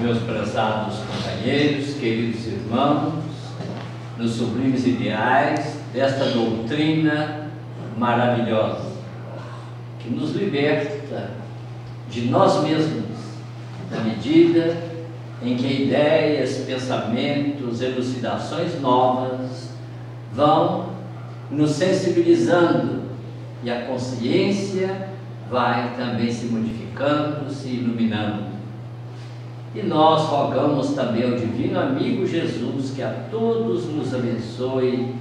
meus prezados companheiros, queridos irmãos, nos sublimes ideais desta doutrina maravilhosa, que nos liberta de nós mesmos, na medida em que ideias, pensamentos, elucidações novas vão nos sensibilizando e a consciência vai também se modificando, se iluminando. E nós rogamos também ao Divino Amigo Jesus que a todos nos abençoe,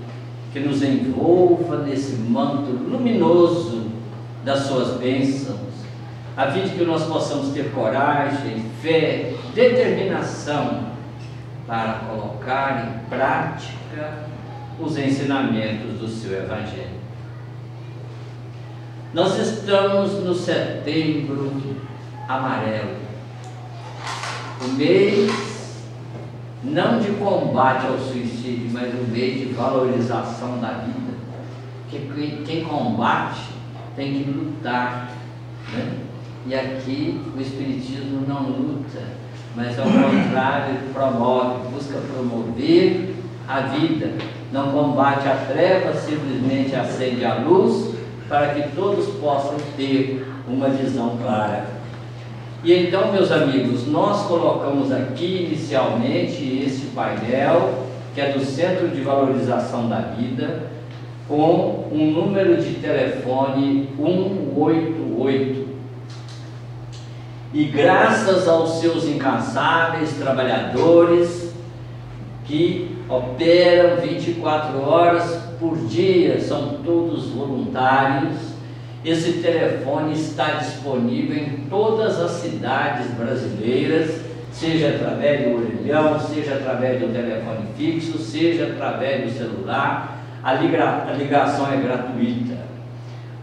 que nos envolva nesse manto luminoso das suas bênçãos, a fim de que nós possamos ter coragem, fé, determinação para colocar em prática os ensinamentos do seu Evangelho. Nós estamos no Setembro Amarelo, o mês não de combate ao suicídio, mas o mês de valorização da vida. Porque quem combate tem que lutar, né? E aqui o Espiritismo não luta, mas ao contrário, promove, busca promover a vida. Não combate a treva, simplesmente acende a luz, para que todos possam ter uma visão clara. E então, meus amigos, nós colocamos aqui inicialmente esse painel, que é do Centro de Valorização da Vida, com um número de telefone 188. E graças aos seus incansáveis trabalhadores, que operam 24 horas por dia, são todos voluntários, esse telefone está disponível em todas as cidades brasileiras, seja através do orelhão, seja através do telefone fixo, seja através do celular, a ligação é gratuita.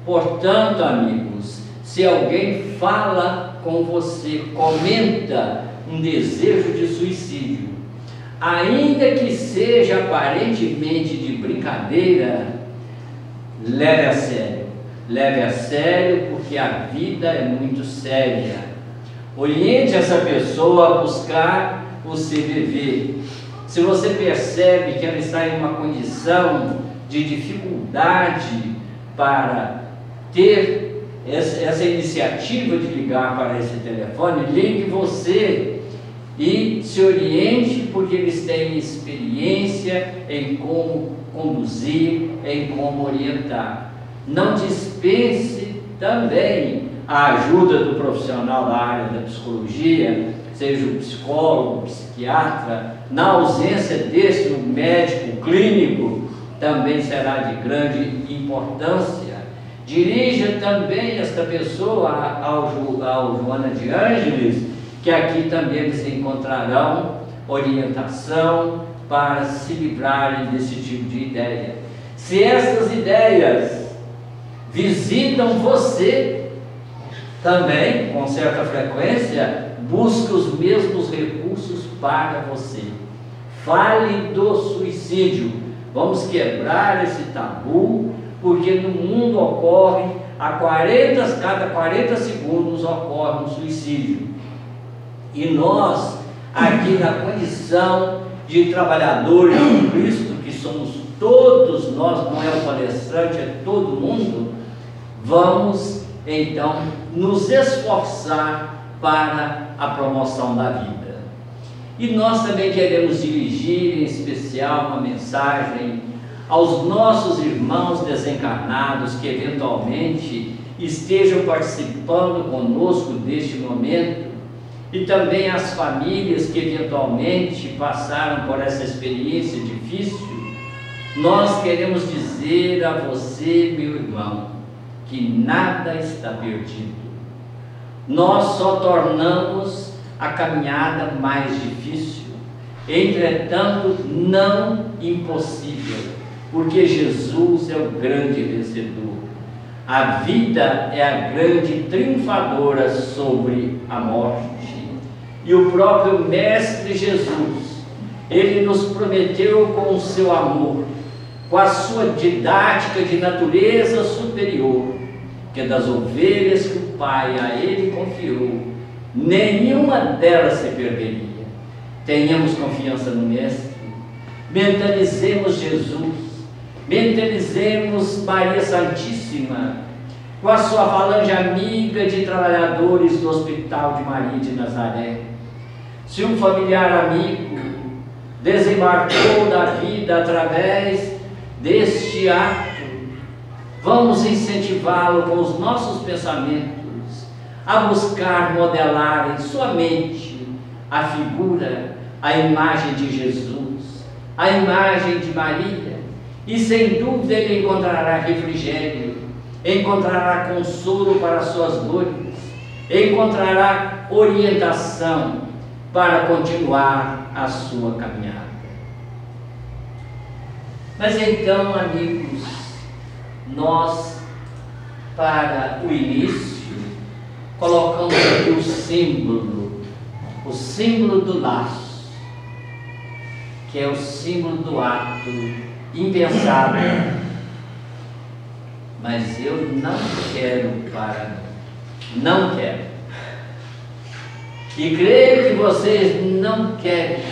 Portanto, amigos, se alguém fala com você, comenta um desejo de suicídio, ainda que seja aparentemente de brincadeira, leve a sério. Leve a sério, porque a vida é muito séria. Oriente essa pessoa a buscar o CVV. Se você percebe que ela está em uma condição de dificuldade para ter essa iniciativa de ligar para esse telefone, ligue você e se oriente, porque eles têm experiência em como conduzir, em como orientar. Não dispense também a ajuda do profissional da área da psicologia, seja o psicólogo, o psiquiatra. Na ausência desse, o médico clínico também será de grande importância. Dirija também esta pessoa ao Joana de Ângeles, que aqui também eles encontrarão orientação para se livrarem desse tipo de ideia. Se essas ideias visitam você, também, com certa frequência, busca os mesmos recursos para você. Fale do suicídio. Vamos quebrar esse tabu, porque no mundo ocorre, cada 40 segundos ocorre um suicídio. E nós, aqui na condição de trabalhadores de Cristo, que somos todos nós, não é o palestrante, é todo mundo, vamos então nos esforçar para a promoção da vida. E nós também queremos dirigir em especial uma mensagem aos nossos irmãos desencarnados que eventualmente estejam participando conosco deste momento, e também às famílias que eventualmente passaram por essa experiência difícil. Nós queremos dizer a você, meu irmão, que nada está perdido. Nós só tornamos a caminhada mais difícil, entretanto não impossível, porque Jesus é o grande vencedor. A vida é a grande triunfadora sobre a morte. E o próprio Mestre Jesus, ele nos prometeu com o seu amor, com a sua didática de natureza superior, que das ovelhas que o Pai a ele confiou, nenhuma delas se perderia. tenhamos confiança no Mestre, mentalizemos Jesus, mentalizemos Maria Santíssima, com a sua falange amiga de trabalhadores do Hospital de Maria de Nazaré. Se um familiar amigo desembarcou da vida através deste ato, vamos incentivá-lo com os nossos pensamentos a buscar modelar em sua mente a figura, a imagem de Jesus, a imagem de Maria, e sem dúvida ele encontrará refrigério, encontrará consolo para suas dores, encontrará orientação para continuar a sua caminhada. Mas então, amigos, nós, para o início, colocamos aqui o símbolo do laço, que é o símbolo do ato impensado. Mas eu não quero. E creio que vocês não querem.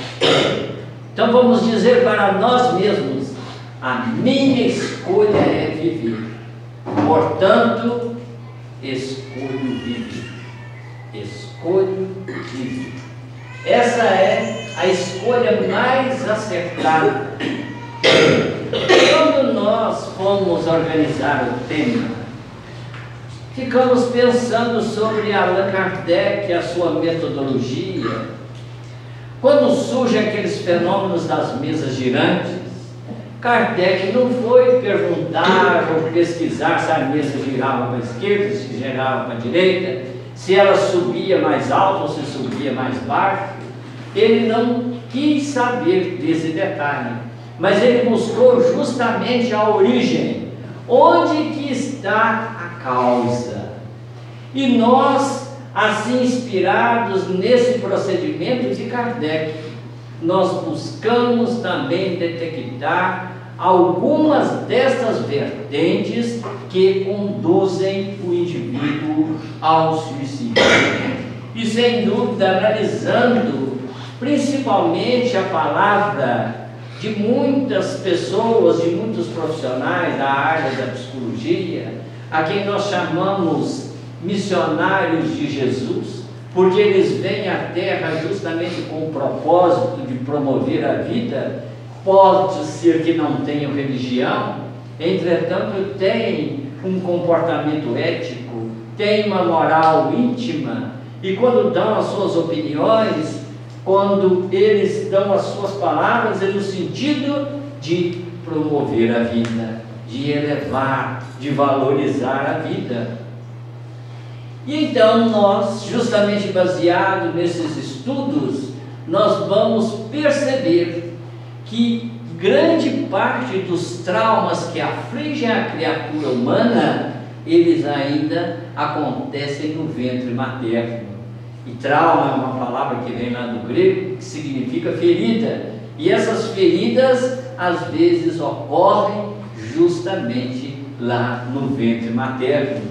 Então vamos dizer para nós mesmos: a minha escolha é viver. Portanto, escolho viver. Escolho viver. Essa é a escolha mais acertada. Quando nós fomos organizar o tema, ficamos pensando sobre Allan Kardec e a sua metodologia. Quando surgem aqueles fenômenos das mesas girantes, Kardec não foi perguntar ou pesquisar se a mesa girava para a esquerda, se girava para a direita, se ela subia mais alto ou se subia mais baixo. Ele não quis saber desse detalhe, mas ele buscou justamente a origem, onde que está a causa. E nós, assim inspirados nesse procedimento de Kardec, nós buscamos também detectar algumas dessas vertentes que conduzem o indivíduo ao suicídio. E sem dúvida, analisando principalmente a palavra de muitas pessoas, de muitos profissionais da área da psicologia, a quem nós chamamos missionários de Jesus, porque eles vêm à Terra justamente com o propósito de promover a vida. Pode ser que não tenham religião, entretanto têm um comportamento ético, têm uma moral íntima, e quando dão as suas opiniões, quando eles dão as suas palavras, é no sentido de promover a vida, de elevar, de valorizar a vida. E então nós, justamente baseado nesses estudos, nós vamos perceber que grande parte dos traumas que afligem a criatura humana, eles ainda acontecem no ventre materno. E trauma é uma palavra que vem lá do grego, que significa ferida. E essas feridas, às vezes, ocorrem justamente lá no ventre materno.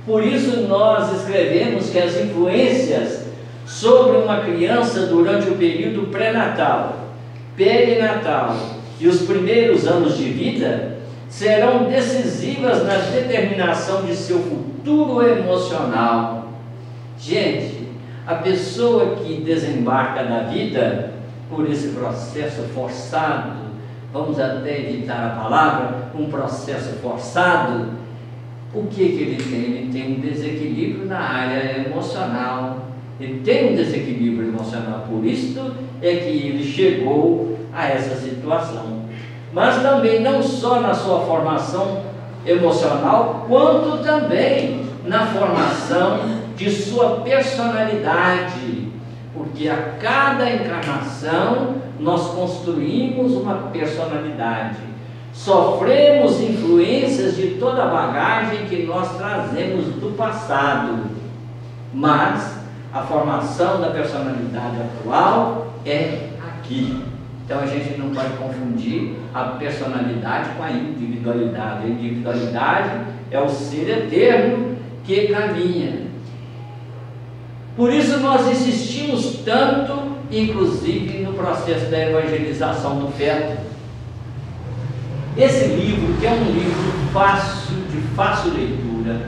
Por isso nós escrevemos que as influências sobre uma criança durante o período pré-natal, perinatal e os primeiros anos de vida serão decisivas na determinação de seu futuro emocional. Gente, a pessoa que desembarca na vida por esse processo forçado, vamos até evitar a palavra, um processo forçado, o que ele tem? Ele tem um desequilíbrio na área emocional. Ele tem um desequilíbrio emocional, por isso é que ele chegou a essa situação. Mas também não só na sua formação emocional, quanto também na formação de sua personalidade, porque a cada encarnação nós construímos uma personalidade, sofremos influências de toda a bagagem que nós trazemos do passado, mas a formação da personalidade atual é aqui. Então a gente não pode confundir a personalidade com a individualidade. A individualidade é o ser eterno que caminha. Por isso nós insistimos tanto inclusive no processo da evangelização do feto. Esse livro, que é um livro de fácil leitura,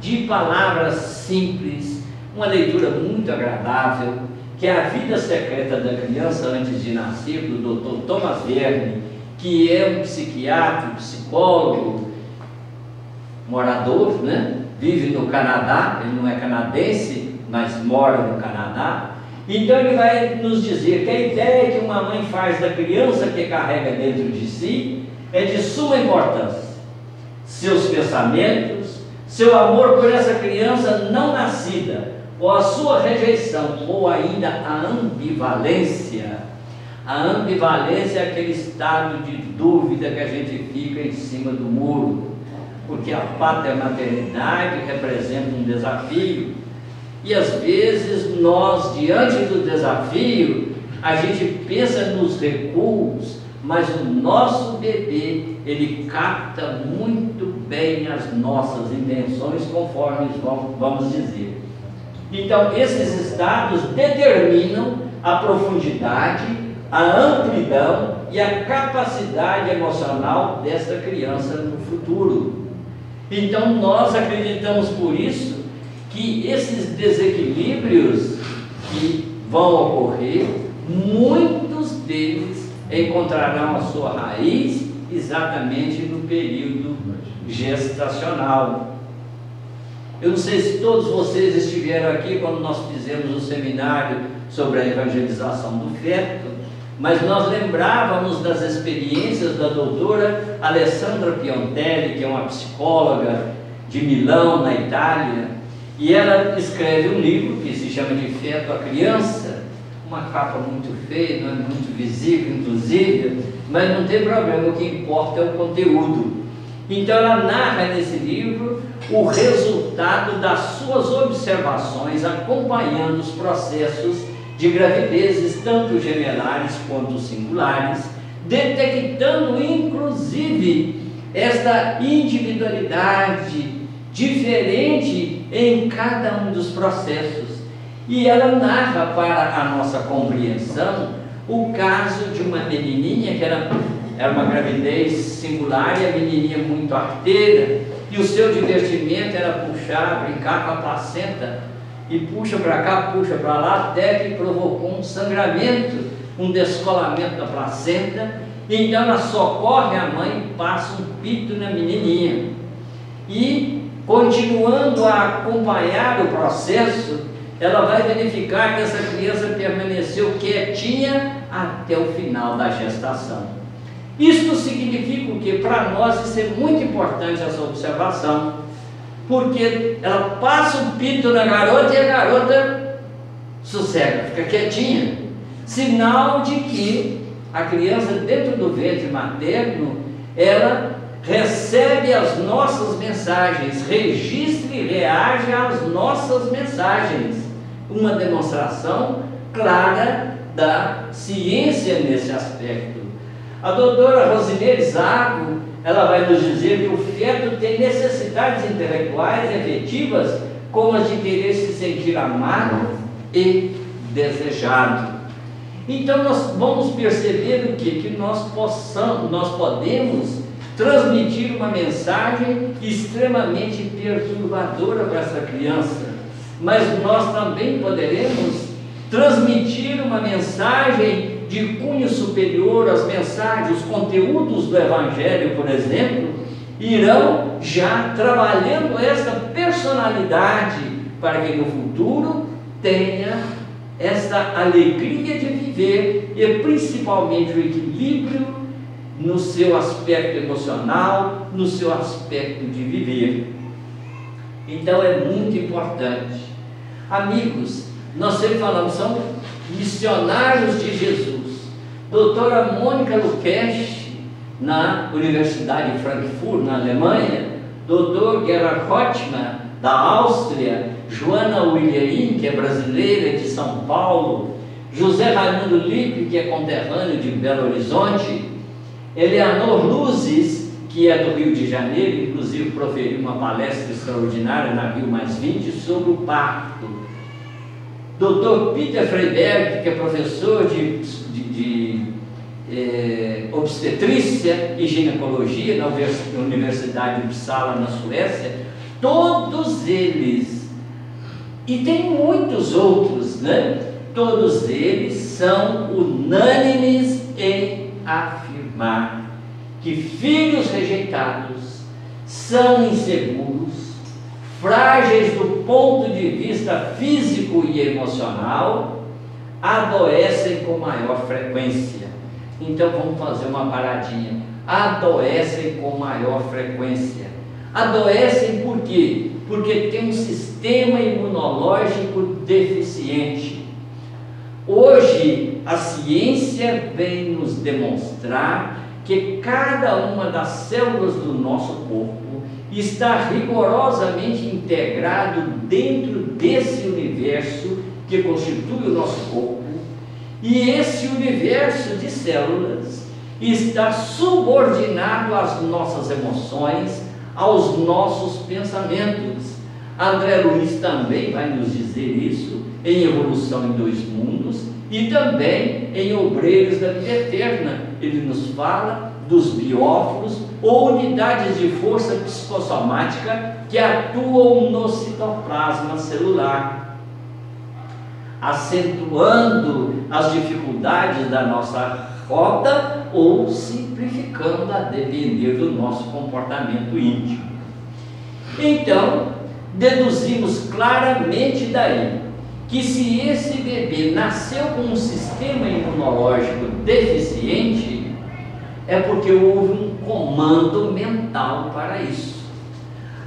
de palavras simples, uma leitura muito agradável, que é A Vida Secreta da Criança Antes de Nascer, do Dr. Thomas Verne, que é um psiquiatra, psicólogo, morador, né? Vive no Canadá, ele não é canadense, mas mora no Canadá. Então ele vai nos dizer que a ideia que uma mãe faz da criança que carrega dentro de si é de suma importância. Seus pensamentos, seu amor por essa criança não nascida, ou a sua rejeição, ou ainda a ambivalência. A ambivalência é aquele estado de dúvida que a gente fica em cima do muro, porque a paternidade representa um desafio, e às vezes nós, diante do desafio, a gente pensa nos recuos, mas o nosso bebê, ele capta muito bem as nossas intenções, conforme vamos dizer. Então, esses estados determinam a profundidade, a amplidão e a capacidade emocional desta criança no futuro. Então, nós acreditamos por isso que esses desequilíbrios que vão ocorrer, muitos deles encontrarão a sua raiz exatamente no período gestacional. Eu não sei se todos vocês estiveram aqui quando nós fizemos o seminário sobre a evangelização do feto, mas nós lembrávamos das experiências da doutora Alessandra Piontelli, que é uma psicóloga de Milão, na Itália, e ela escreve um livro que se chama de Feto à Criança, uma capa muito feia, não é muito visível, inclusive, mas não tem problema, o que importa é o conteúdo. Então ela narra nesse livro o resultado das suas observações, acompanhando os processos de gravidezes, tanto gemelares quanto singulares, detectando inclusive esta individualidade diferente em cada um dos processos. E ela narra para a nossa compreensão o caso de uma menininha que era uma gravidez singular, e a menininha muito arteira, e o seu divertimento era puxar, brincar com a placenta, e puxa para cá, puxa para lá, até que provocou um sangramento, um descolamento da placenta. Então ela socorre a mãe e passa um pito na menininha, e continuando a acompanhar o processo, ela vai verificar que essa criança permaneceu quietinha até o final da gestação. Isto significa o que? Para nós isso é muito importante, essa observação, porque ela passa o pito na garota e a garota sossega, fica quietinha, sinal de que a criança dentro do ventre materno, ela recebe as nossas mensagens, registra e reage às nossas mensagens, uma demonstração clara da ciência nesse aspecto. A doutora Rosineire Zago, ela vai nos dizer que o feto tem necessidades intelectuais efetivas, como as de querer se sentir amado e desejado. Então nós vamos perceber o que? Que nós podemos transmitir uma mensagem extremamente perturbadora para essa criança, mas nós também poderemos transmitir uma mensagem de cunho superior. As mensagens, os conteúdos do Evangelho, por exemplo, irão já trabalhando essa personalidade para que no futuro tenha esta alegria de viver e principalmente o equilíbrio no seu aspecto emocional, no seu aspecto de viver. Então é muito importante. Amigos, nós sempre falamos, são missionários de Jesus. Doutora Mônica Lukesch, na Universidade de Frankfurt, na Alemanha, doutor Gerhard Rothmann, da Áustria, Joana Wilherin, que é brasileira, de São Paulo, José Raimundo Lippe, que é conterrâneo de Belo Horizonte, Eleanor Luzes, que é do Rio de Janeiro, inclusive proferiu uma palestra extraordinária na Rio+20 sobre o parto. Dr. Peter Freiberg, que é professor de obstetrícia e ginecologia na Universidade de Uppsala, na Suécia, todos eles, e tem muitos outros, né? Todos eles são unânimes em afirmar que filhos rejeitados são inseguros, frágeis do ponto de vista físico e emocional, adoecem com maior frequência. Então vamos fazer uma paradinha. Adoecem com maior frequência. Adoecem por quê? Porque tem um sistema imunológico deficiente. Hoje a ciência vem nos demonstrar que cada uma das células do nosso corpo está rigorosamente integrado dentro desse universo que constitui o nosso corpo, e esse universo de células está subordinado às nossas emoções, aos nossos pensamentos. André Luiz também vai nos dizer isso em Evolução em Dois Mundos e também em Obreiros da Vida Eterna. Ele nos fala dos bióforos ou unidades de força psicossomática que atuam no citoplasma celular, acentuando as dificuldades da nossa rota ou simplificando a depender do nosso comportamento íntimo. Então, deduzimos claramente daí que se esse bebê nasceu com um sistema imunológico deficiente, é porque houve um comando mental para isso.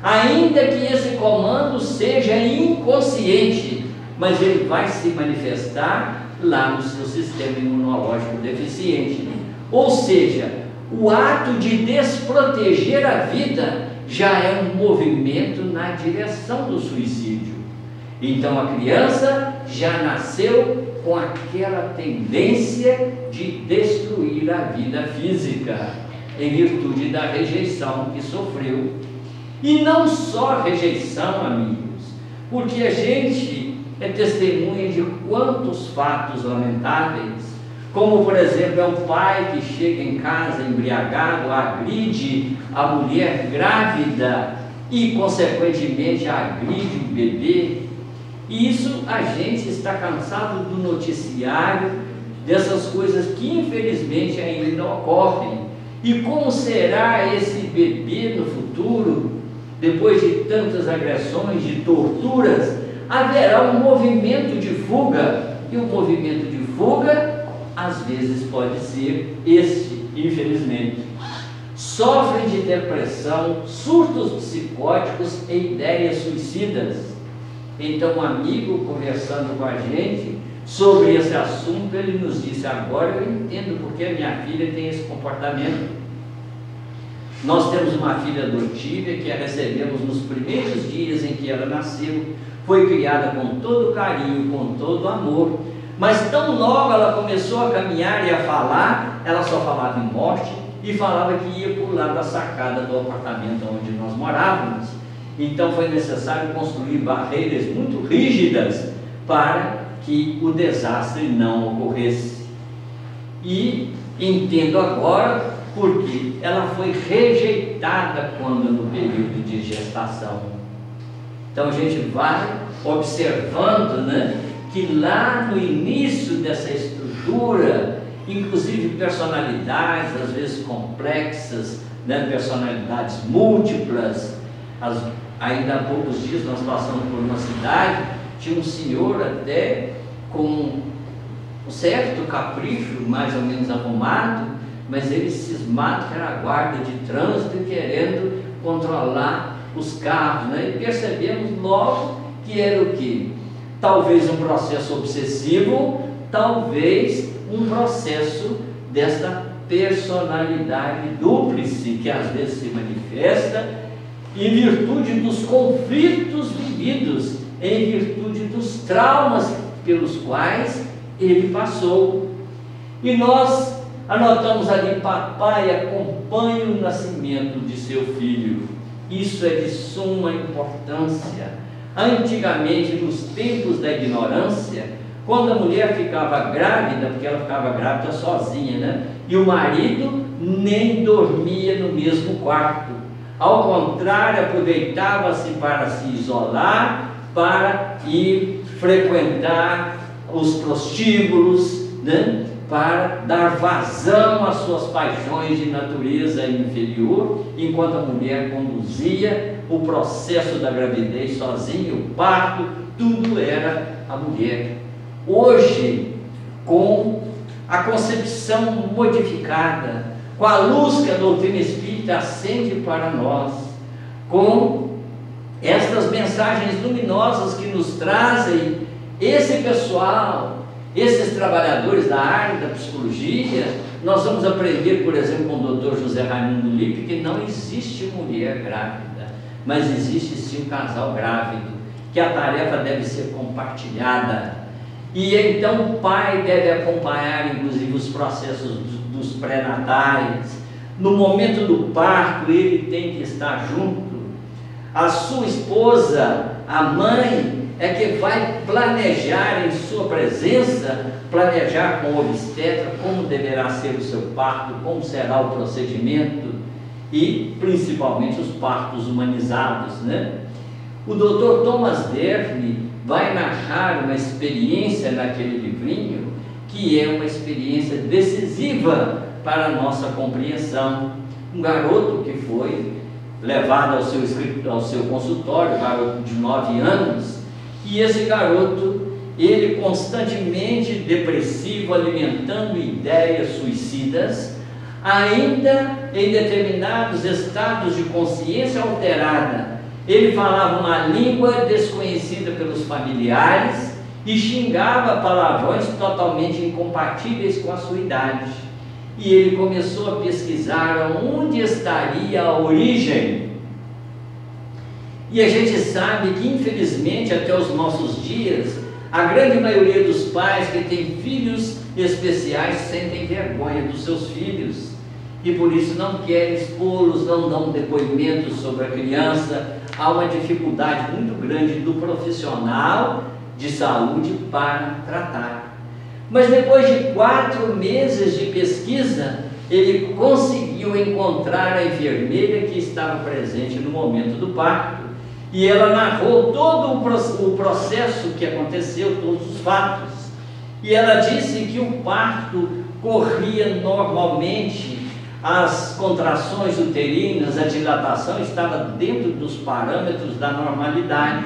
Ainda que esse comando seja inconsciente, mas ele vai se manifestar lá no seu sistema imunológico deficiente. Ou seja, o ato de desproteger a vida já é um movimento na direção do suicídio. Então a criança já nasceu com aquela tendência de destruir a vida física, em virtude da rejeição que sofreu. E não só rejeição, amigos, porque a gente é testemunha de quantos fatos lamentáveis, como por exemplo é um pai que chega em casa embriagado, agride a mulher grávida e consequentemente agride o bebê. E isso a gente está cansado do noticiário, dessas coisas que infelizmente ainda não ocorrem. E como será esse bebê no futuro, depois de tantas agressões, de torturas? Haverá um movimento de fuga, e o movimento de fuga às vezes pode ser este, infelizmente. Sofrem de depressão, surtos psicóticos e ideias suicidas. Então um amigo conversando com a gente sobre esse assunto, ele nos disse: agora eu entendo porque a minha filha tem esse comportamento. Nós temos uma filha adotiva que a recebemos nos primeiros dias em que ela nasceu, foi criada com todo carinho, com todo amor, mas tão logo ela começou a caminhar e a falar, ela só falava em morte e falava que ia pular da sacada do apartamento onde nós morávamos. Então foi necessário construir barreiras muito rígidas para que o desastre não ocorresse. E entendo agora porque ela foi rejeitada quando no período de gestação. Então a gente vai observando, né, que lá no início dessa estrutura, inclusive personalidades às vezes complexas, né, personalidades múltiplas. Ainda há poucos dias nós passamos por uma cidade, tinha um senhor até com um certo capricho, mais ou menos arrumado, mas ele cismado que era a guarda de trânsito e querendo controlar os carros, né? E percebemos logo que era o quê? Talvez um processo obsessivo, talvez um processo desta personalidade dúplice que às vezes se manifesta em virtude dos conflitos vividos, em virtude dos traumas pelos quais ele passou. E nós anotamos ali: papai acompanha o nascimento de seu filho. Isso é de suma importância. Antigamente, nos tempos da ignorância, quando a mulher ficava grávida, porque ela ficava grávida sozinha, né? E o marido nem dormia no mesmo quarto. Ao contrário, aproveitava-se para se isolar, para ir frequentar os prostíbulos, né? Para dar vazão às suas paixões de natureza inferior, enquanto a mulher conduzia o processo da gravidez sozinha, o parto, tudo era a mulher. Hoje, com a concepção modificada, com a luz que a doutrina espírita acende para nós, com estas mensagens luminosas que nos trazem esse pessoal, esses trabalhadores da área da psicologia, nós vamos aprender, por exemplo, com o Dr. José Raimundo Lippe, que não existe mulher grávida, mas existe sim um casal grávido, que a tarefa deve ser compartilhada. E então o pai deve acompanhar, inclusive, os processos dos pré-natais. No momento do parto, ele tem que estar junto. A sua esposa, a mãe, é que vai planejar em sua presença, planejar com o obstetra como deverá ser o seu parto, como será o procedimento e principalmente os partos humanizados, né? O Dr. Thomas Devine vai narrar uma experiência naquele livrinho que é uma experiência decisiva para a nossa compreensão. Um garoto que foi levado ao seu consultório, um garoto de 9 anos, e esse garoto, ele constantemente depressivo, alimentando ideias suicidas, ainda em determinados estados de consciência alterada. Ele falava uma língua desconhecida pelos familiares e xingava palavrões totalmente incompatíveis com a sua idade. E ele começou a pesquisar onde estaria a origem. E a gente sabe que, infelizmente, até os nossos dias, a grande maioria dos pais que têm filhos especiais sentem vergonha dos seus filhos e por isso não querem expô-los, não dão depoimentos sobre a criança. Há uma dificuldade muito grande do profissional de saúde para tratar. Mas depois de 4 meses de pesquisa, ele conseguiu encontrar a enfermeira que estava presente no momento do parto. E ela narrou todo o processo que aconteceu, todos os fatos. E ela disse que o parto corria normalmente, as contrações uterinas, a dilatação estava dentro dos parâmetros da normalidade.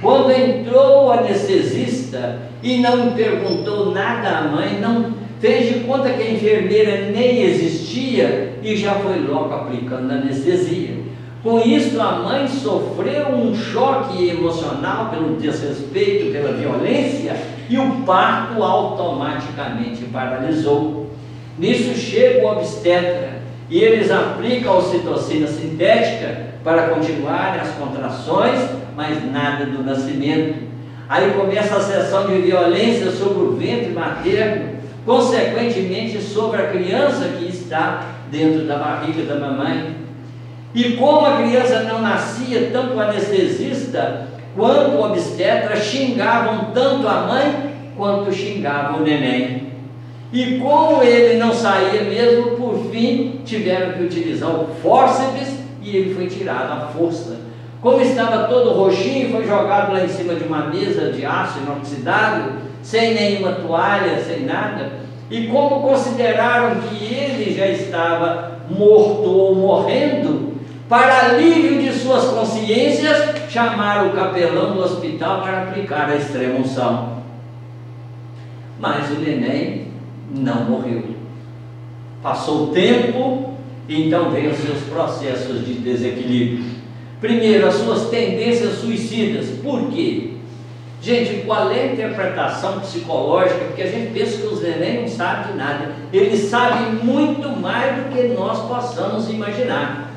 Quando entrou o anestesista e não perguntou nada à mãe, não fez de conta que a enfermeira nem existia e já foi logo aplicando anestesia. Com isso, a mãe sofreu um choque emocional pelo desrespeito, pela violência, e o parto automaticamente paralisou. Nisso chega o obstetra e eles aplicam a ocitocina sintética para continuarem as contrações, mas nada do nascimento. Aí começa a sessão de violência sobre o ventre materno, consequentemente sobre a criança que está dentro da barriga da mamãe. E como a criança não nascia, tanto o anestesista quanto o obstetra xingavam tanto a mãe quanto xingavam o neném. E como ele não saía mesmo, por fim tiveram que utilizar o fórceps e ele foi tirado à força. Como estava todo roxinho, foi jogado lá em cima de uma mesa de aço inoxidável, sem nenhuma toalha, sem nada. E como consideraram que ele já estava morto ou morrendo, para alívio de suas consciências, chamaram o capelão do hospital para aplicar a extrema-unção. Mas o neném não morreu. Passou o tempo, então veio os seus processos de desequilíbrio. Primeiro, as suas tendências suicidas. Por quê? Gente, qual é a interpretação psicológica? Porque a gente pensa que os neném não sabem de nada. Eles sabem muito mais do que nós possamos imaginar.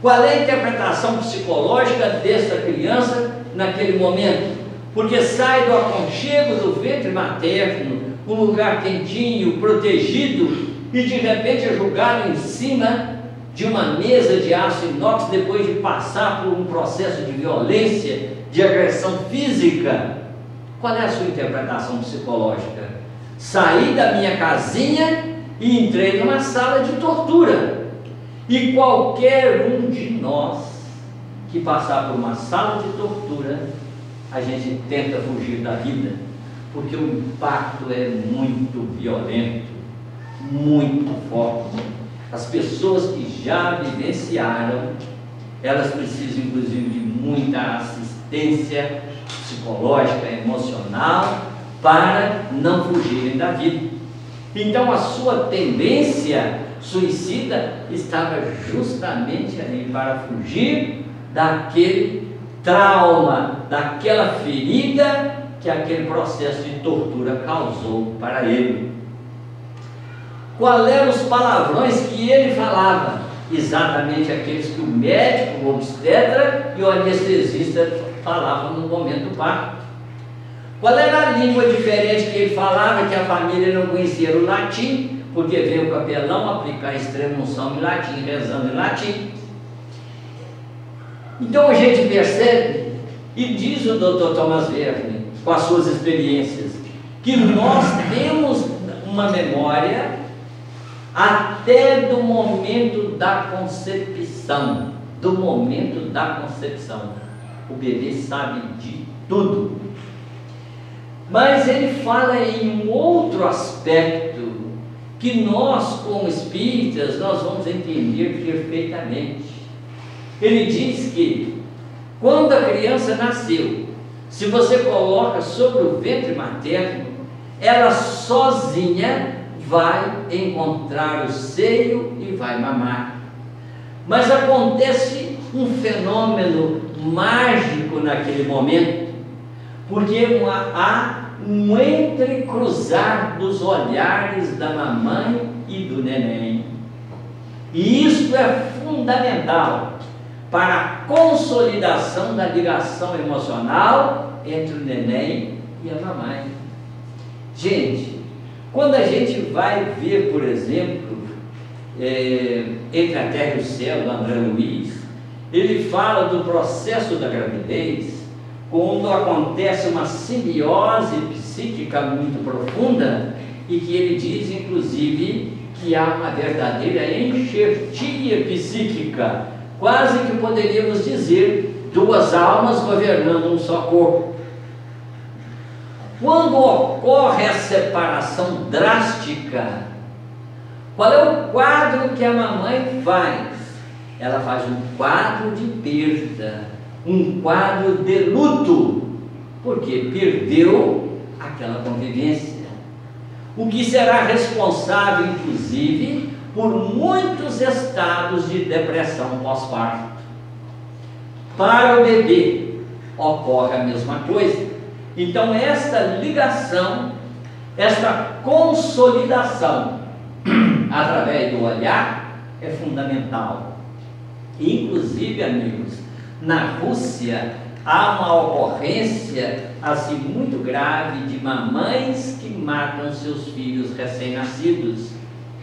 Qual é a interpretação psicológica dessa criança naquele momento? Porque sai do aconchego do ventre materno, um lugar quentinho, protegido, e de repente é jogado em cima de uma mesa de aço inox depois de passar por um processo de violência, de agressão física, qual é a sua interpretação psicológica? Saí da minha casinha e entrei numa sala de tortura. E qualquer um de nós que passar por uma sala de tortura, a gente tenta fugir da vida, porque o impacto é muito violento, muito forte. As pessoas que já vivenciaram, elas precisam inclusive de muita assistência psicológica, emocional, para não fugirem da vida. Então a sua tendência suicida estava justamente ali para fugir daquele trauma, daquela ferida que aquele processo de tortura causou para ele. Qual eram os palavrões que ele falava? Exatamente aqueles que o médico, o obstetra e o anestesista falavam no momento do parto. Qual era a língua diferente que ele falava, que a família não conhecia? O latim, porque veio o capelão aplicar a extrema-unção em latim, rezando em latim. Então a gente percebe, e diz o Dr. Thomas Verne, com as suas experiências, que nós temos uma memória até do momento da concepção. Do momento da concepção. O bebê sabe de tudo. Mas ele fala em um outro aspecto que nós, como espíritas, nós vamos entender perfeitamente. Ele diz que quando a criança nasceu, se você coloca sobre o ventre materno, ela sozinha vai encontrar o seio e vai mamar. Mas acontece um fenômeno mágico naquele momento, porque há um entrecruzar dos olhares da mamãe e do neném. E isso é fundamental para a consolidação da ligação emocional entre o neném e a mamãe. Gente, quando a gente vai ver, por exemplo, Entre a Terra e o Céu, do André Luiz, ele fala do processo da gravidez, quando acontece uma simbiose psíquica muito profunda, e que ele diz, inclusive, que há uma verdadeira enxertia psíquica, quase que poderíamos dizer duas almas governando um só corpo. Quando ocorre a separação drástica, qual é o quadro que a mamãe faz? Ela faz um quadro de perda, um quadro de luto, porque perdeu aquela convivência. O que será responsável, inclusive, por muitos estados de depressão pós-parto. Para o bebê, ocorre a mesma coisa. Então, esta ligação, esta consolidação, através do olhar, é fundamental. Inclusive, amigos, na Rússia, há uma ocorrência assim muito grave de mamães que matam seus filhos recém-nascidos,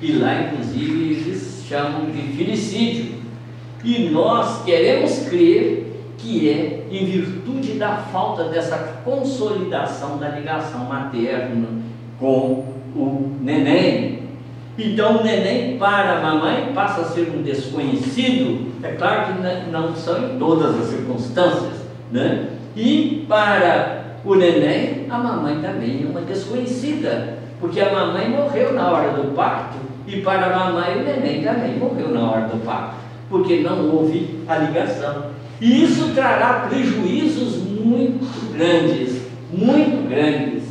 e lá inclusive eles chamam de filicídio, e nós queremos crer que é em virtude da falta dessa consolidação da ligação materna com o neném. Então o neném para a mamãe passa a ser um desconhecido, é claro que não são em todas as circunstâncias, né? E para o neném, a mamãe também é uma desconhecida, porque a mamãe morreu na hora do parto, e para a mamãe o neném também morreu na hora do parto, porque não houve a ligação. E isso trará prejuízos muito grandes, muito grandes.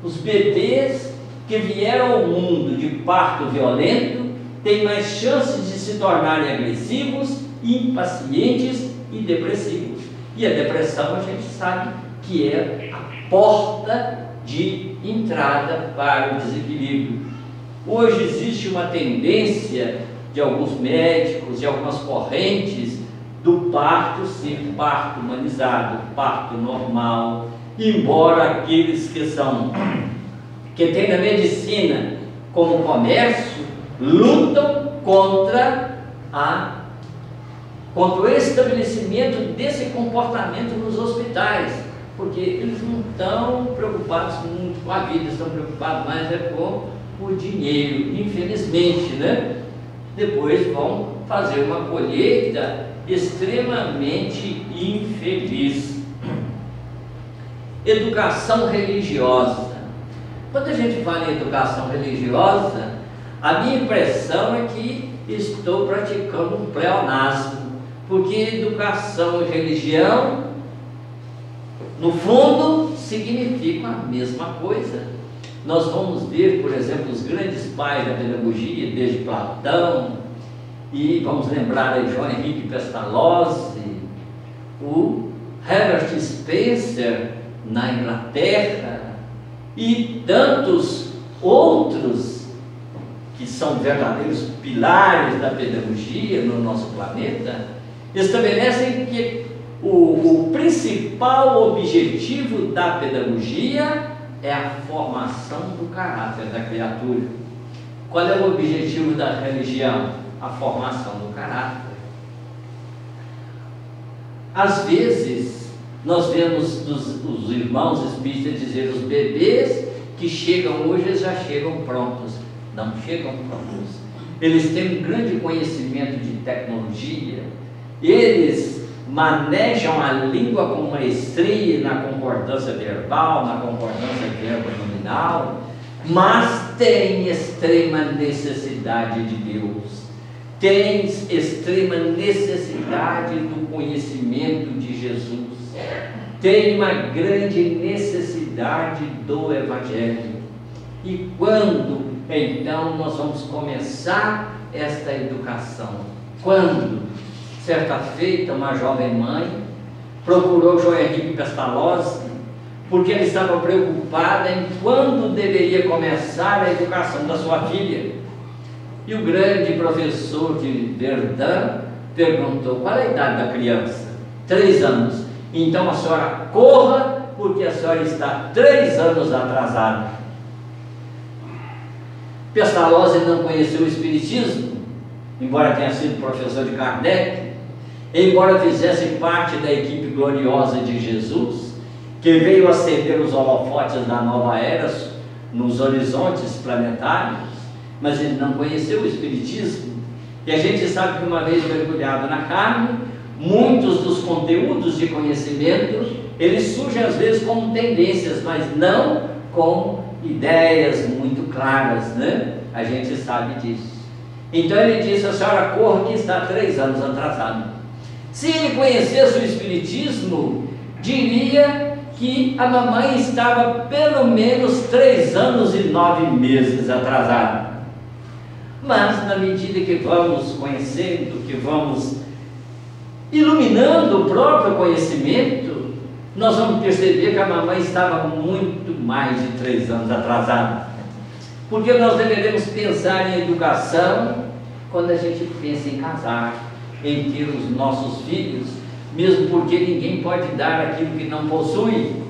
Os bebês que vieram ao mundo de parto violento têm mais chances de se tornarem agressivos, impacientes e depressivos. E a depressão a gente sabe que é a porta de entrada para o desequilíbrio. Hoje existe uma tendência de alguns médicos, de algumas correntes, do parto ser parto humanizado, parto normal, embora aqueles que têm na medicina como comércio lutam contra contra o estabelecimento desse comportamento nos hospitais, porque eles não estão preocupados muito com a vida, estão preocupados mais com o dinheiro, infelizmente, né? Depois vão fazer uma colheita extremamente infeliz. Educação religiosa. Quando a gente fala em educação religiosa, a minha impressão é que estou praticando um pleonasmo, porque educação e religião, no fundo, significam a mesma coisa. Nós vamos ver, por exemplo, os grandes pais da pedagogia, desde Platão, e vamos lembrar aí João Henrique Pestalozzi, o Herbert Spencer na Inglaterra, e tantos outros que são verdadeiros pilares da pedagogia no nosso planeta, estabelecem que o principal objetivo da pedagogia é a formação do caráter da criatura. Qual é o objetivo da religião? A formação do caráter. Às vezes, nós vemos os irmãos espíritas dizer: os bebês que chegam hoje, eles já chegam prontos. Não chegam prontos. Eles têm um grande conhecimento de tecnologia, eles manejam a língua com maestria na concordância verbal, na concordância verbo-nominal, mas têm extrema necessidade de Deus, têm extrema necessidade do conhecimento de Jesus, têm uma grande necessidade do Evangelho. E quando então nós vamos começar esta educação? Quando? Certa feita, uma jovem mãe procurou João Henrique Pestalozzi, porque ele estava preocupada em quando deveria começar a educação da sua filha. E o grande professor de Verdun perguntou: qual é a idade da criança? 3 anos. Então a senhora corra, porque a senhora está 3 anos atrasada. Pestalozzi não conheceu o Espiritismo, embora tenha sido professor de Kardec, embora fizesse parte da equipe gloriosa de Jesus, que veio acender os holofotes da nova era nos horizontes planetários, mas ele não conheceu o Espiritismo. E a gente sabe que, uma vez mergulhado na carne, muitos dos conteúdos de conhecimento, eles surgem às vezes como tendências, mas não com ideias muito claras, né? A gente sabe disso. Então ele disse: a senhora corra, que está 3 anos atrasado. Se ele conhecesse o Espiritismo, diria que a mamãe estava pelo menos 3 anos e 9 meses atrasada. Mas na medida que vamos conhecendo, que vamos iluminando o próprio conhecimento, nós vamos perceber que a mamãe estava muito mais de 3 anos atrasada. Porque nós deveremos pensar em educação quando a gente pensa em casar, em ter os nossos filhos, mesmo porque ninguém pode dar aquilo que não possui.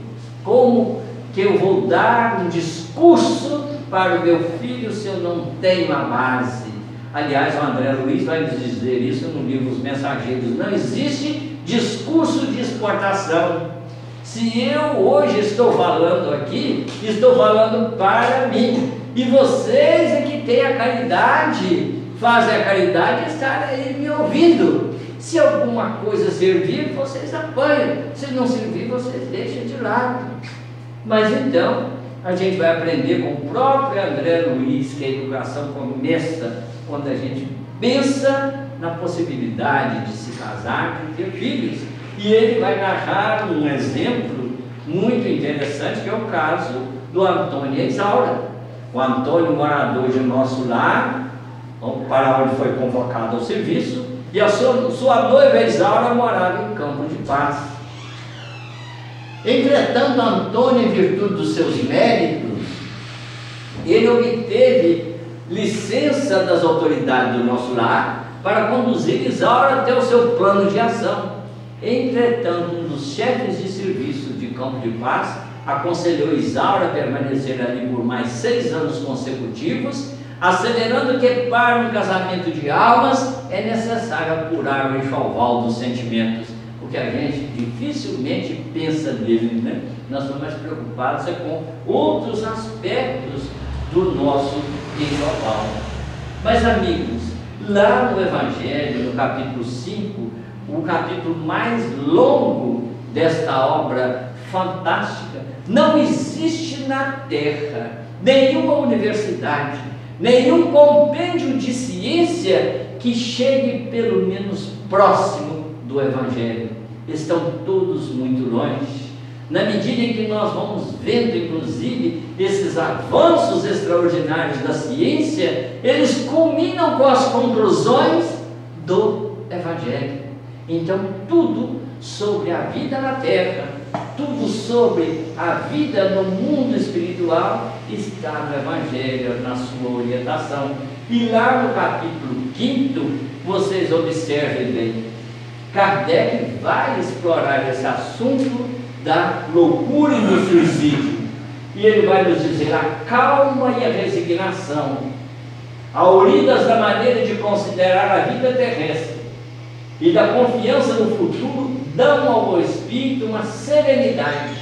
Como que eu vou dar um discurso para o meu filho se eu não tenho a base? Aliás, o André Luiz vai nos dizer isso no livro Os Mensageiros: não existe discurso de exportação. Se eu hoje estou falando aqui, estou falando para mim, e vocês é que têm a caridade, fazem a caridade estar aí me ouvindo. Se alguma coisa servir, vocês apanham, se não servir, vocês deixam de lado. Mas então, a gente vai aprender com o próprio André Luiz que a educação começa quando a gente pensa na possibilidade de se casar e ter filhos. E ele vai narrar um exemplo muito interessante, que é o caso do Antônio e Isaura. O Antônio, morador de nosso lar, para onde foi convocado ao serviço, e a sua noiva Isaura morava em Campo de Paz. Entretanto, Antônio, em virtude dos seus méritos, ele obteve licença das autoridades do nosso lar para conduzir Isaura até o seu plano de ação. Entretanto, um dos chefes de serviço de Campo de Paz aconselhou Isaura a permanecer ali por mais 6 anos consecutivos, acelerando que para um casamento de almas é necessário apurar o enxoval dos sentimentos, porque a gente dificilmente pensa nele, né? Nós estamos mais preocupados com outros aspectos do nosso enxoval. Mas, amigos, lá no Evangelho, no capítulo 5, o capítulo mais longo desta obra fantástica, não existe na Terra nenhuma universidade, nenhum compêndio de ciência que chegue pelo menos próximo do Evangelho. Estão todos muito longe. Na medida em que nós vamos vendo, inclusive, esses avanços extraordinários da ciência, eles culminam com as conclusões do Evangelho. Então, tudo sobre a vida na Terra, tudo sobre a vida no mundo espiritual está no Evangelho, na sua orientação. E lá no capítulo 5, vocês observem bem, Kardec vai explorar esse assunto da loucura e do suicídio. E ele vai nos dizer: a calma e a resignação, auridas da maneira de considerar a vida terrestre e da confiança no futuro, dão ao espírito uma serenidade,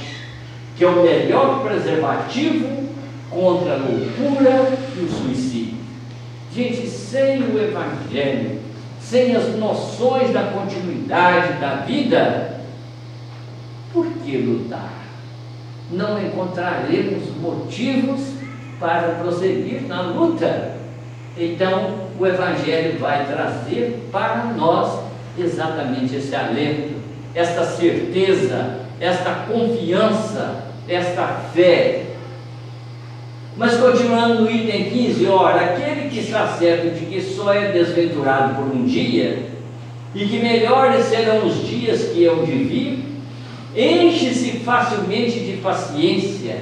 que é o melhor preservativo contra a loucura e o suicídio. Gente, sem o Evangelho, sem as noções da continuidade da vida, por que lutar? Não encontraremos motivos para prosseguir na luta. Então, o Evangelho vai trazer para nós exatamente esse alento, esta certeza, esta confiança, esta fé. Mas continuando no item 15, ora, aquele que está certo de que só é desventurado por um dia, e que melhores serão os dias que hão de vir, enche-se facilmente de paciência,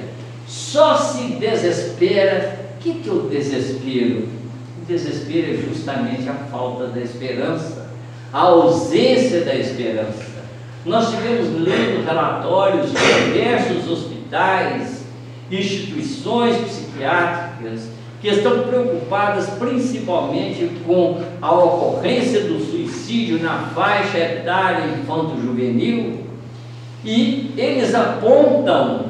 só se desespera. O que é o desespero? O desespero é justamente a falta da esperança, a ausência da esperança. Nós tivemos lendo relatórios de diversos hospitais, instituições psiquiátricas, que estão preocupadas principalmente com a ocorrência do suicídio na faixa etária infanto-juvenil, e eles apontam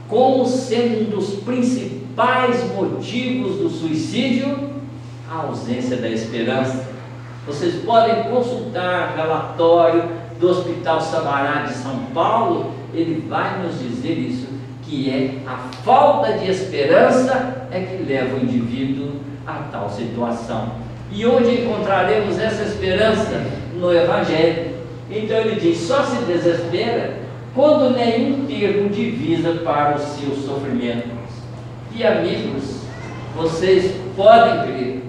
como sendo um dos principais motivos do suicídio a ausência da esperança. Vocês podem consultar o relatório do Hospital Sabará de São Paulo, ele vai nos dizer isso, que é a falta de esperança é que leva o indivíduo a tal situação. E onde encontraremos essa esperança? No Evangelho. Então ele diz: só se desespera quando nenhum termo divisa para os seus sofrimentos. E amigos, vocês podem crer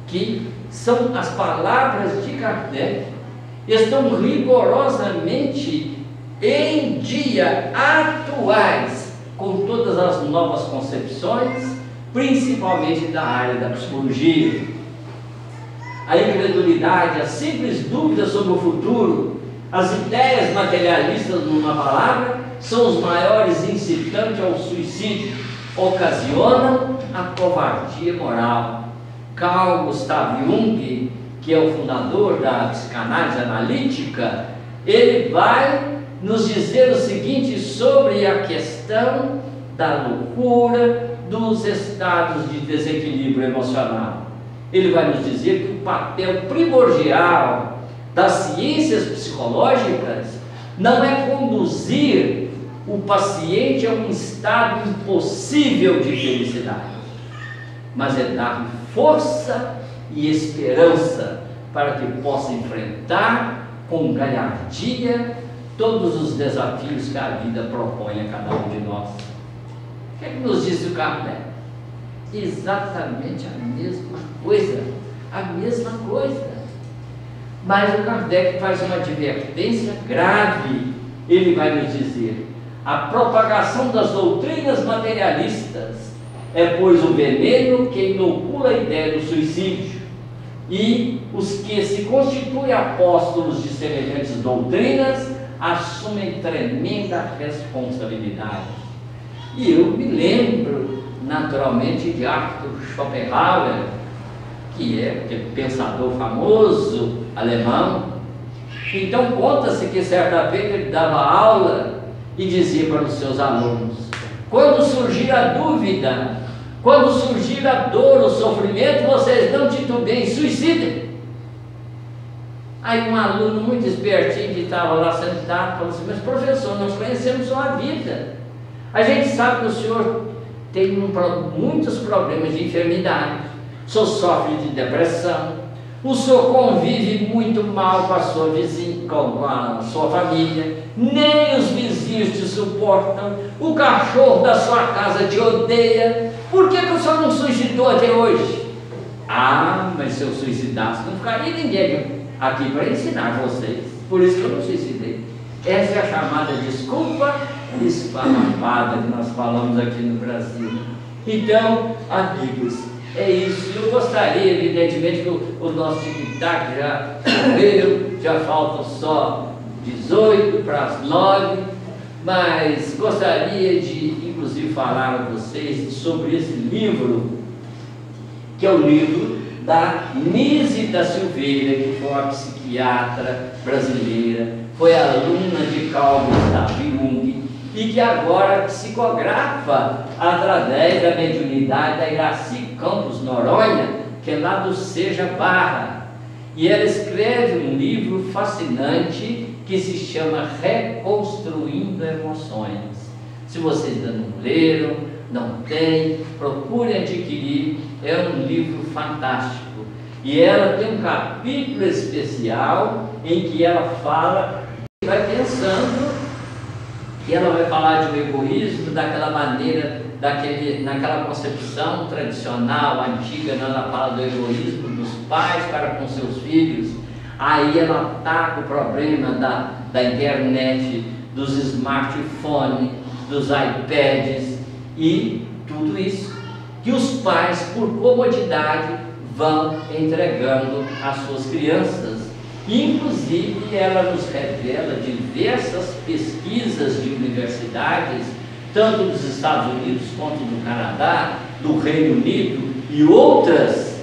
que são as palavras de Kardec, estão rigorosamente em dia, atuais, com todas as novas concepções, principalmente da área da psicologia. A incredulidade, a simples dúvida sobre o futuro, as ideias materialistas, numa palavra, são os maiores incitantes ao suicídio, ocasionam a covardia moral. Carl Gustav Jung, que é o fundador da psicanálise analítica, ele vai nos dizer o seguinte sobre a questão da loucura, dos estados de desequilíbrio emocional. Ele vai nos dizer que o papel primordial das ciências psicológicas não é conduzir o paciente a um estado impossível de felicidade, mas é dar força e esperança para que possa enfrentar com galhardia todos os desafios que a vida propõe a cada um de nós. O que é que nos disse o Kardec? Exatamente a mesma coisa, a mesma coisa. Mas o Kardec faz uma advertência grave. Ele vai nos dizer: a propagação das doutrinas materialistas é, pois, o veneno que inocula a ideia do suicídio, e os que se constituem apóstolos de semelhantes doutrinas assumem tremenda responsabilidade. E eu me lembro naturalmente de Arthur Schopenhauer, que é aquele pensador famoso alemão. Então conta-se que certa vez ele dava aula e dizia para os seus alunos: quando surgir a dúvida, quando surgir a dor, o sofrimento, vocês não titubeiem, suicidem. Aí um aluno muito espertinho que estava lá sentado falou assim: mas professor, nós conhecemos sua vida, a gente sabe que o senhor tem muitos problemas de enfermidade, o senhor sofre de depressão, o senhor convive muito mal com a sua vizinha, com a sua família, nem os vizinhos te suportam, o cachorro da sua casa te odeia, por que o senhor não suicidou até hoje? Ah, mas se eu suicidasse, não ficaria ninguém aqui para ensinar vocês, por isso que eu não suicidei. Essa é a chamada desculpa esfarrapada que nós falamos aqui no Brasil. Então, amigos, é isso. Eu gostaria, evidentemente, que o nosso tic-tac já correu, já faltam só 18 para as 9, mas gostaria de, inclusive, falar a vocês sobre esse livro, que é o livro da Nise da Silveira, que foi uma psiquiatra brasileira, foi aluna de Carl Gustav Jung, e que agora psicografa através da mediunidade da Iraci Campos Noronha, que é lá do Seja Barra. E ela escreve um livro fascinante que se chama Reconstruindo Emoções. Se vocês ainda não leram, não tem, procurem adquirir, é um livro fantástico. E ela tem um capítulo especial em que ela fala, vai pensando, e ela vai falar de um egoísmo daquela maneira, naquela concepção tradicional, antiga, né? Ela fala do egoísmo dos pais para com seus filhos. Aí ela ataca o problema da internet, dos smartphones, dos iPads e tudo isso que os pais, por comodidade, vão entregando às suas crianças. Inclusive, ela nos revela diversas pesquisas de universidades, tanto dos Estados Unidos quanto do Canadá, do Reino Unido e outras,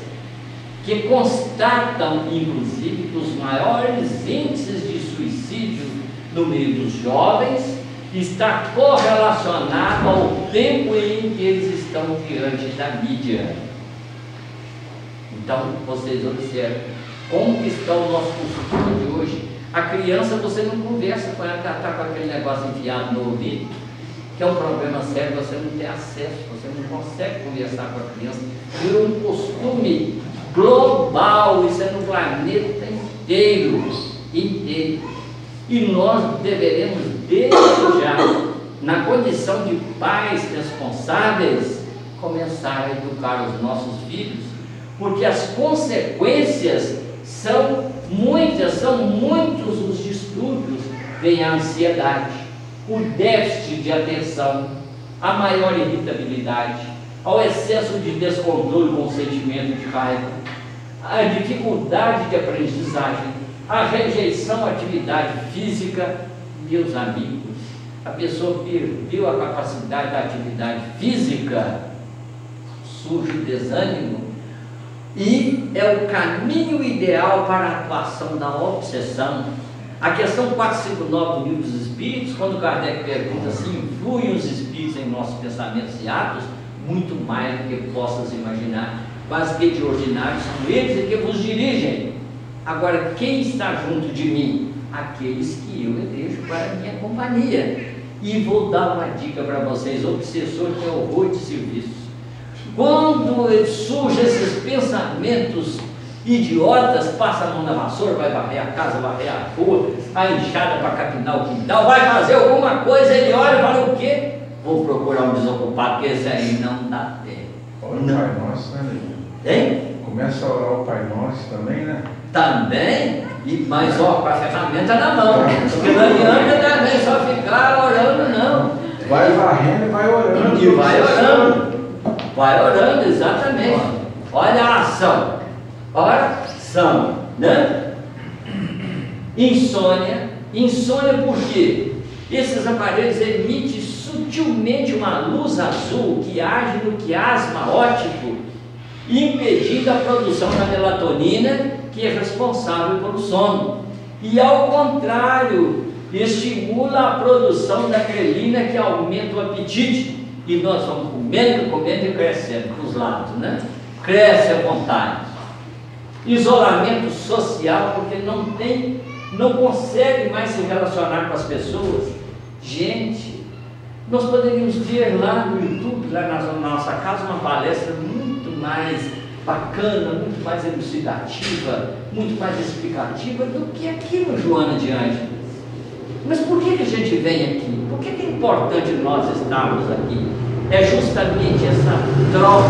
que constatam, inclusive, que os maiores índices de suicídio no meio dos jovens está correlacionado ao tempo em que eles estão diante da mídia. Então, vocês observam como que está o nosso costume de hoje. A criança, você não conversa com ela, ela está com aquele negócio enfiado no ouvido, que é um problema sério, você não tem acesso, você não consegue conversar com a criança. Virou um costume global, isso é no planeta inteiro. E nós deveremos, desde já, na condição de pais responsáveis, começar a educar os nossos filhos, porque as consequências são muitas, são muitos os distúrbios. Vem a ansiedade, o déficit de atenção, a maior irritabilidade, ao excesso de descontrole com o sentimento de raiva, a dificuldade de aprendizagem, a rejeição à atividade física. Meus amigos, a pessoa perdeu a capacidade da atividade física, surge o desânimo, e é o caminho ideal para a atuação da obsessão. A questão 459 do Livro dos Espíritos, quando Kardec pergunta se influem os espíritos em nossos pensamentos e atos, muito mais do que possas imaginar, quase que de ordinário são eles que vos dirigem. Agora, quem está junto de mim? Aqueles que eu elejo para a minha companhia. E vou dar uma dica para vocês: obsessor tem horror de serviços. Quando surgem esses pensamentos idiotas, passa a mão na vassoura, vai varrer a casa, varrer a rua, a enxada para capinar o quintal, vai fazer alguma coisa, ele olha e fala: o quê? Vou procurar um desocupado, porque esse aí não dá tempo. Olha o Pai Nosso, né, Leandro? Hein? Começa a orar o Pai Nosso também, né? Também, mas ó, com a ferramenta na mão, porque não adianta também só ficar orando, não. Vai varrendo e vai orando. E vai orando. Vai orando, exatamente. Olha a ação. Oração, né? Insônia. Insônia por quê? Esses aparelhos emitem sutilmente uma luz azul que age no quiasma óptico impedindo a produção da melatonina, que é responsável pelo sono. E ao contrário, estimula a produção da grelina, que aumenta o apetite. E nós vamos comendo e crescendo para os lados, né? Cresce a vontade. Isolamento social, porque não consegue mais se relacionar com as pessoas. Gente, nós poderíamos ver lá no YouTube, lá na nossa casa, uma palestra muito mais bacana, muito mais elucidativa, muito mais explicativa do que aqui no Joana de Ângeles. Mas por que a gente vem aqui? Por que é importante nós estarmos aqui? É justamente essa troca,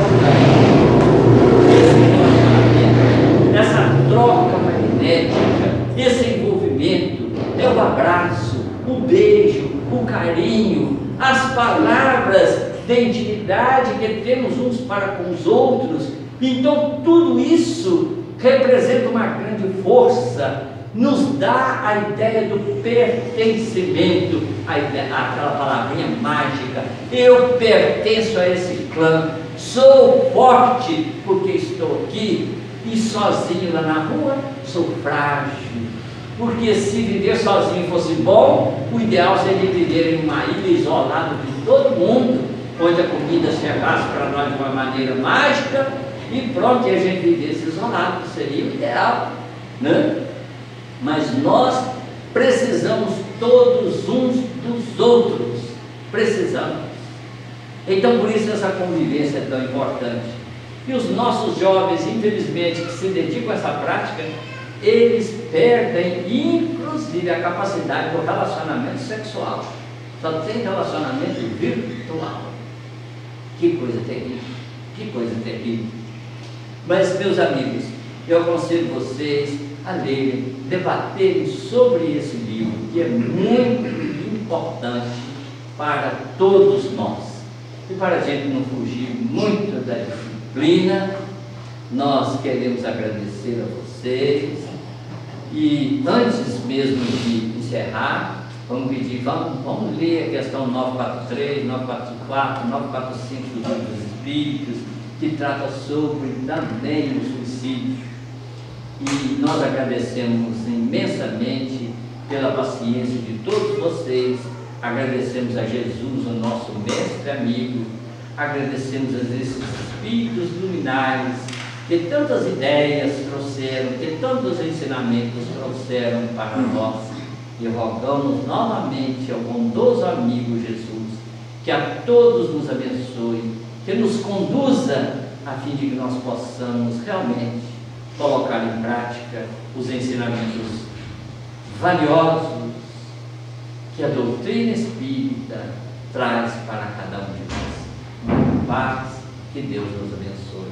essa troca magnética, esse envolvimento, é o abraço, o beijo, o carinho, as palavras de intimidade que temos uns para com os outros. Então tudo isso representa uma grande força, nos dá a ideia do pertencimento, aquela palavrinha mágica: eu pertenço a esse clã, sou forte porque estou aqui, e sozinho lá na rua sou frágil, porque se viver sozinho fosse bom, o ideal seria viver em uma ilha isolado de todo mundo, onde a comida chegasse para nós de uma maneira mágica e pronto, e a gente vivesse isolado, seria o ideal, né? Mas nós precisamos todos uns dos outros, precisamos. Então por isso essa convivência é tão importante. E os nossos jovens, infelizmente, que se dedicam a essa prática, eles perdem inclusive a capacidade do relacionamento sexual. Só tem relacionamento virtual. Que coisa terrível, que coisa terrível. Mas, meus amigos, eu aconselho vocês a lerem, debaterem sobre esse livro, que é muito importante para todos nós. E para a gente não fugir muito da disciplina, nós queremos agradecer a vocês. E antes mesmo de encerrar, vamos pedir, vamos ler a questão 943, 944, 945 do Livro dos Espíritos, que trata sobre também o suicídio. E nós agradecemos imensamente pela paciência de todos vocês, agradecemos a Jesus, o nosso mestre amigo, agradecemos a esses espíritos luminares que tantas ideias trouxeram, que tantos ensinamentos trouxeram para nós, e rogamos novamente ao bondoso amigo Jesus que a todos nos abençoe, que nos conduza a fim de que nós possamos realmente colocar em prática os ensinamentos valiosos que a doutrina espírita traz para cada um de nós. Muita paz, que Deus nos abençoe.